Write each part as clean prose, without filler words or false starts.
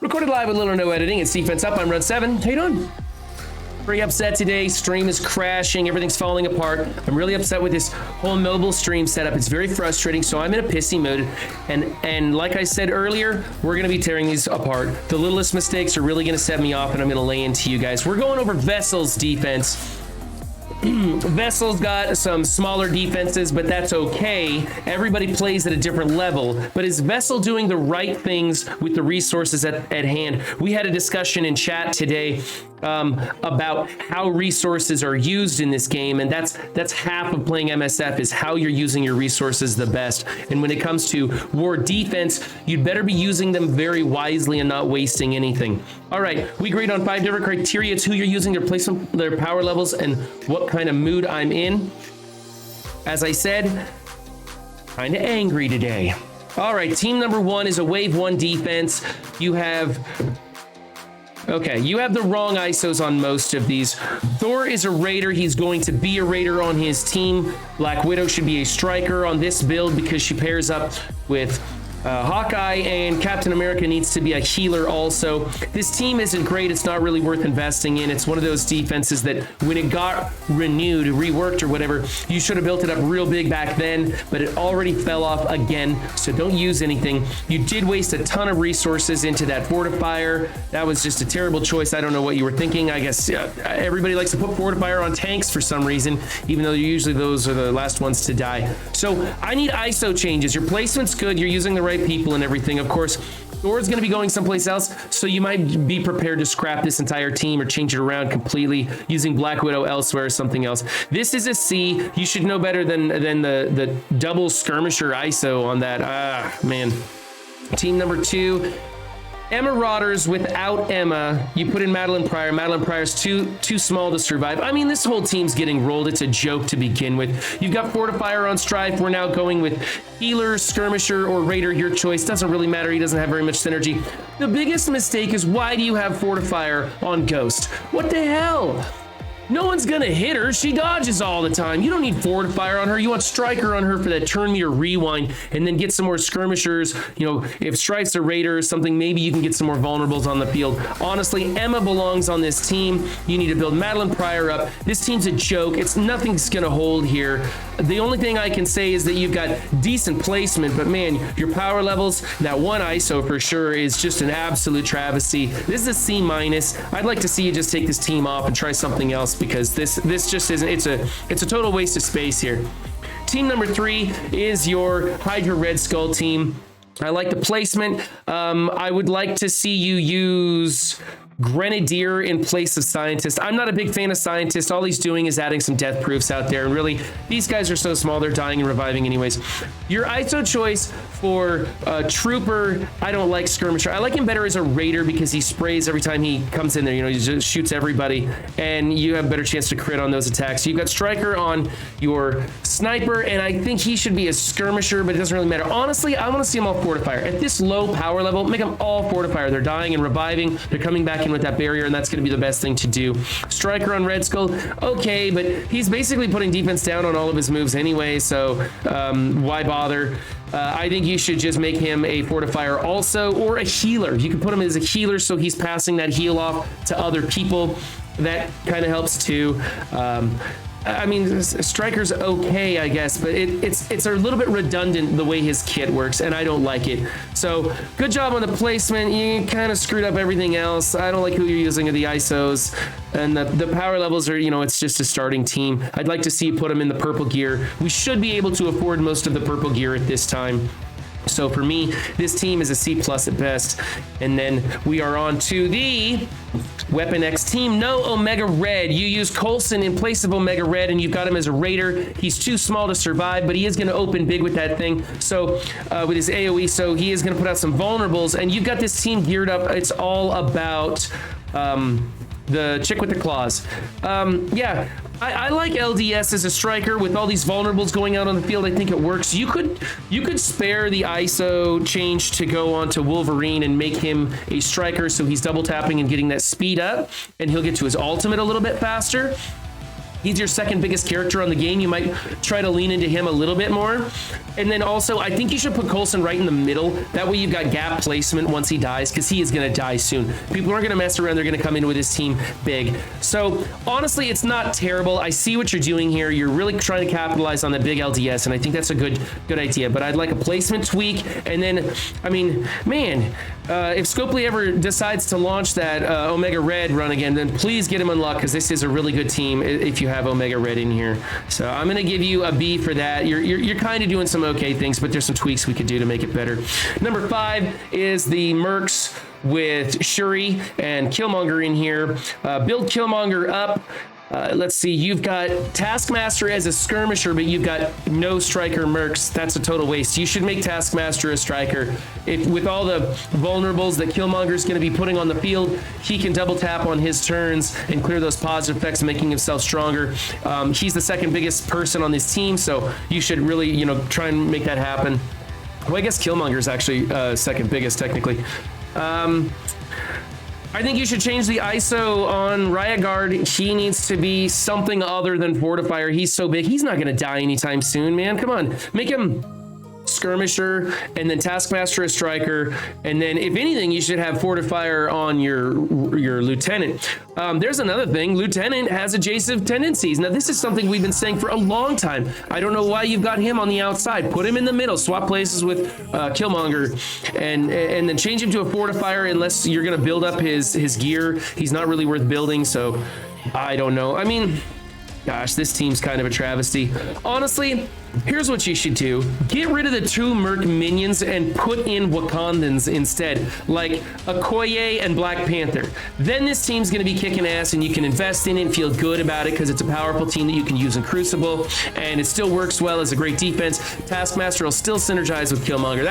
Recorded live with little or no editing. It's Defense Up. I'm Red 7. How you doing? Pretty upset today. Stream is crashing. Everything's falling apart. I'm really upset with this whole mobile stream setup. It's very frustrating, so I'm in a pissy mood. And like I said earlier, we're going to be tearing these apart. The littlest mistakes are really going to set me off, and I'm going to lay into you guys. We're going over Vessel's defense. Vessel's got some smaller defenses, but that's okay. Everybody plays at a different level. But is Vessel doing the right things with the resources at hand? We had a discussion in chat today about how resources are used in this game, and that's half of playing MSF is how you're using your resources the best. And when it comes to war defense, you'd better be using them very wisely and not wasting anything. All right, we agreed on 5 different criteria. It's who you're using, their placement, their power levels, and what kind of mood I'm in. As I said, kind of angry today. All right, team number 1 is a wave 1 defense. You have the wrong ISOs on most of these. Thor is a raider. He's going to be a raider on his team. Black Widow should be a striker on this build because she pairs up with Hawkeye, and Captain America needs to be a healer also. This team isn't great. It's not really worth investing in. It's one of those defenses that when it got renewed, reworked or whatever, you should have built it up real big back then, but it already fell off again, so don't use anything. You did waste a ton of resources into that fortifier. That was just a terrible choice. I don't know what you were thinking. I guess everybody likes to put fortifier on tanks for some reason, even though usually those are the last ones to die. So I need ISO changes. Your placement's good. You're using the right people and everything. Of course, Thor's going to be going someplace else, so you might be prepared to scrap this entire team or change it around completely using Black Widow elsewhere or something else. This is a C. You should know better than the double skirmisher ISO on that. Man. Team number 2, Emma Rodgers without Emma. You put in Madeline Pryor. Madeline Pryor's too small to survive. I mean, this whole team's getting rolled. It's a joke to begin with. You've got Fortifier on Strife. We're now going with Healer, Skirmisher, or Raider. Your choice. Doesn't really matter. He doesn't have very much synergy. The biggest mistake is, why do you have Fortifier on Ghost? What the hell? No one's gonna hit her. She dodges all the time. You don't need Fortifier on her. You want Striker on her for that turn meter rewind, and then get some more skirmishers. You know, if Strife's a raider or something, maybe you can get some more vulnerables on the field. Honestly, Emma belongs on this team. You need to build Madeline Pryor up. This team's a joke. Nothing's gonna hold here. The only thing I can say is that you've got decent placement, but man, your power levels, that one ISO for sure is just an absolute travesty. This is a C-. I'd like to see you just take this team off and try something else, because this just isn't. It's a total waste of space here. Team number 3 is your Hydra Red Skull team. I like the placement. I would like to see you use Grenadier in place of Scientist. I'm not a big fan of Scientist. All he's doing is adding some death proofs out there, and really, these guys are so small, they're dying and reviving anyways. Your ISO choice for Trooper, I don't like Skirmisher. I like him better as a Raider because he sprays every time he comes in there. You know, he just shoots everybody, and you have a better chance to crit on those attacks. You've got Striker on your Sniper, and I think he should be a Skirmisher, but it doesn't really matter. Honestly, I want to see them all Fortifier. At this low power level, make them all Fortifier. They're dying and reviving. They're coming back in with that barrier, and that's going to be the best thing to do. Striker on Red Skull, okay, but he's basically putting defense down on all of his moves anyway, so why bother? I think you should just make him a Fortifier also, or a healer. You can put him as a healer so he's passing that heal off to other people. That kind of helps too. I mean, Striker's okay, I guess, but it's a little bit redundant the way his kit works, and I don't like it. So, good job on the placement. You kind of screwed up everything else. I don't like who you're using of the ISOs, and the power levels are, you know, it's just a starting team. I'd like to see you put them in the purple gear. We should be able to afford most of the purple gear at this time. So for me, this team is a C+ at best. And then we are on to the Weapon X team. No Omega Red. You use Coulson in place of Omega Red, and you've got him as a Raider. He's too small to survive, but he is going to open big with that thing. So with his AoE, so he is going to put out some vulnerables. And you've got this team geared up. It's all about the chick with the claws. Yeah. I like LDS as a striker with all these vulnerables going out on the field. I think it works. You could spare the ISO change to go on to Wolverine and make him a striker, so he's double tapping and getting that speed up, and he'll get to his ultimate a little bit faster. He's your second biggest character on the game. You might try to lean into him a little bit more. And then also, I think you should put Coulson right in the middle. That way you've got gap placement once he dies, because he is going to die soon. People aren't going to mess around. They're going to come in with his team big. So honestly, it's not terrible. I see what you're doing here. You're really trying to capitalize on that big LDS, and I think that's a good idea. But I'd like a placement tweak. And then, I mean, man, if Scopely ever decides to launch that Omega Red run again, then please get him unlocked, because this is a really good team if you have Omega Red in here. So I'm going to give you a B for that. You're kind of doing some okay things, but there's some tweaks we could do to make it better. Number 5 is the Mercs with Shuri and Killmonger in here. Build Killmonger up. Let's see, you've got Taskmaster as a skirmisher, but you've got no striker Mercs. That's a total waste. You should make Taskmaster a striker. With all the vulnerables that Killmonger's going to be putting on the field, he can double tap on his turns and clear those positive effects, making himself stronger. He's the second biggest person on this team, so you should really, try and make that happen. Well, I guess Killmonger's actually second biggest, technically. I think you should change the ISO on Riot Guard. He needs to be something other than Fortifier. He's so big. He's not going to die anytime soon, man. Come on. Make him skirmisher, and then Taskmaster a striker, and then if anything you should have Fortifier on your lieutenant. There's another thing. Lieutenant has adjacent tendencies. Now this is something we've been saying for a long time. I don't know why you've got him on the outside. Put him in the middle, swap places with Killmonger, and then change him to a Fortifier unless you're going to build up his gear. He's not really worth building, so I don't know. I mean, gosh, this team's kind of a travesty. Honestly, here's what you should do. Get rid of the 2 Merc minions and put in Wakandans instead, like Okoye and Black Panther. Then this team's going to be kicking ass, and you can invest in it and feel good about it because it's a powerful team that you can use in Crucible, and it still works well as a great defense. Taskmaster will still synergize with Killmonger.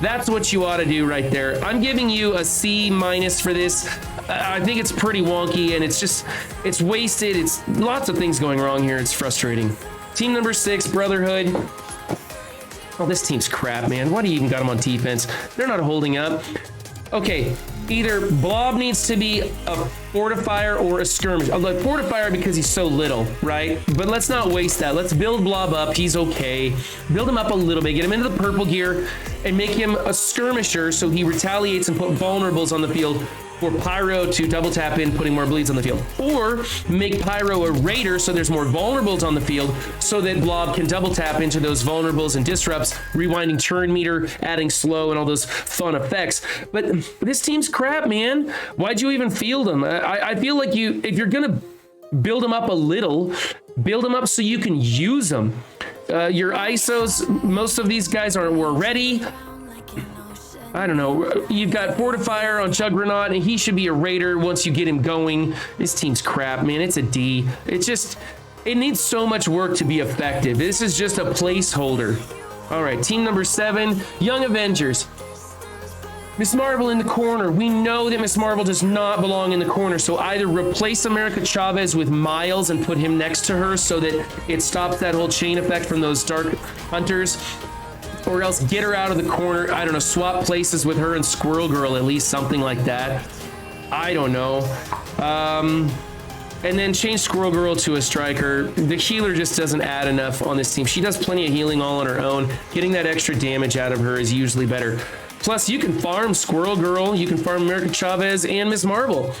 That's what you ought to do right there. I'm giving you a C- for this. I think it's pretty wonky, and it's wasted. It's lots of things going wrong here. It's frustrating. Team number 6, Brotherhood. Oh, this team's crap, man. Why do you even got them on defense? They're not holding up. Okay, either Blob needs to be a Fortifier or a skirmish. Like Fortifier because he's so little, right? But let's not waste that. Let's build Blob up. He's okay. Build him up a little bit. Get him into the purple gear and make him a skirmisher so he retaliates and put vulnerables on the field for Pyro to double tap in, putting more bleeds on the field. Or make Pyro a raider so there's more vulnerables on the field so that Blob can double tap into those vulnerables and disrupts, rewinding turn meter, adding slow, and all those fun effects. But this team's crap, man. Why'd you even field them? I feel like if you're gonna build them up a little, build them up so you can use them. Your ISOs, most of these guys were ready. I don't know. You've got Fortifier on Juggernaut, and he should be a Raider once you get him going. This team's crap, man. It's a D. It needs so much work to be effective. This is just a placeholder. All right, team number 7, Young Avengers. Miss Marvel in the corner. We know that Miss Marvel does not belong in the corner, so either replace America Chavez with Miles and put him next to her so that it stops that whole chain effect from those Dark Hunters, or else get her out of the corner. I don't know, swap places with her and Squirrel Girl, at least something like that. I don't know. And then change Squirrel Girl to a striker. The healer just doesn't add enough on this team. She does plenty of healing all on her own. Getting that extra damage out of her is usually better. Plus, you can farm Squirrel Girl, you can farm America Chavez and Miss Marvel.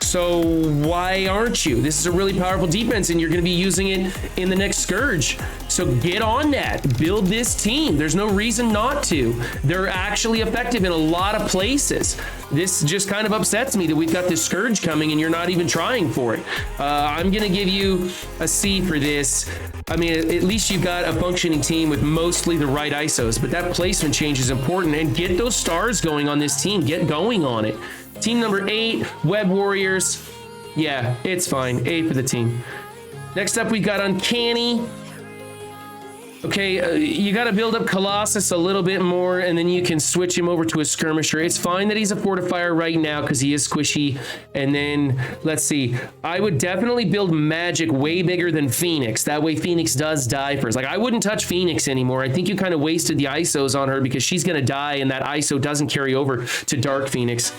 So why aren't you? This is a really powerful defense, and you're going to be using it in the next Scourge. So get on that. Build this team. There's no reason not to. They're actually effective in a lot of places. This just kind of upsets me that we've got this Scourge coming and you're not even trying for it. I'm going to give you a C for this. I mean, at least you've got a functioning team with mostly the right ISOs, but that placement change is important, and get those stars going on this team. Get going on it. Team number 8, Web Warriors. Yeah, it's fine. A for the team. Next up, we got Uncanny. Okay, you got to build up Colossus a little bit more, and then you can switch him over to a skirmisher. It's fine that he's a Fortifier right now because he is squishy. And then, let's see. I would definitely build Magic way bigger than Phoenix. That way Phoenix does die first. Like, I wouldn't touch Phoenix anymore. I think you kind of wasted the ISOs on her because she's going to die, and that ISO doesn't carry over to Dark Phoenix.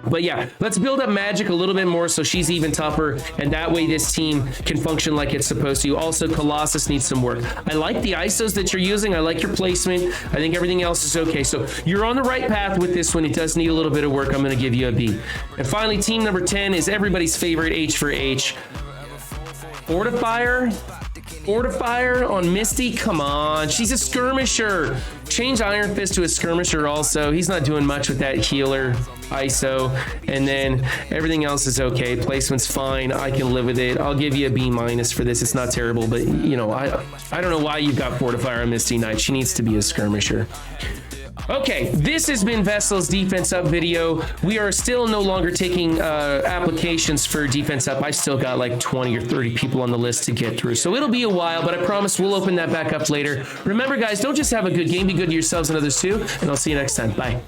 But yeah, let's build up Magic a little bit more so she's even tougher, and that way this team can function like it's supposed to. Also, Colossus needs some work. I like the ISOs that you're using. I like your placement. I think everything else is okay. So you're on the right path with this one. It does need a little bit of work. I'm going to give you a B. And finally, team number 10 is everybody's favorite H for H. Fortifier on Misty. Come on, she's a skirmisher. Change Iron Fist to a skirmisher also. He's not doing much with that healer ISO, and then everything else is okay. Placement's fine. I can live with it. I'll give you a B- for this. It's not terrible, but you know, I don't know why you've got Fortifier on Misty Knight. She needs to be a skirmisher. Okay, this has been Vessel's Defense Up video. We are still no longer taking applications for Defense Up. I still got like 20 or 30 people on the list to get through. So it'll be a while, but I promise we'll open that back up later. Remember, guys, don't just have a good game. Be good to yourselves and others too. And I'll see you next time. Bye.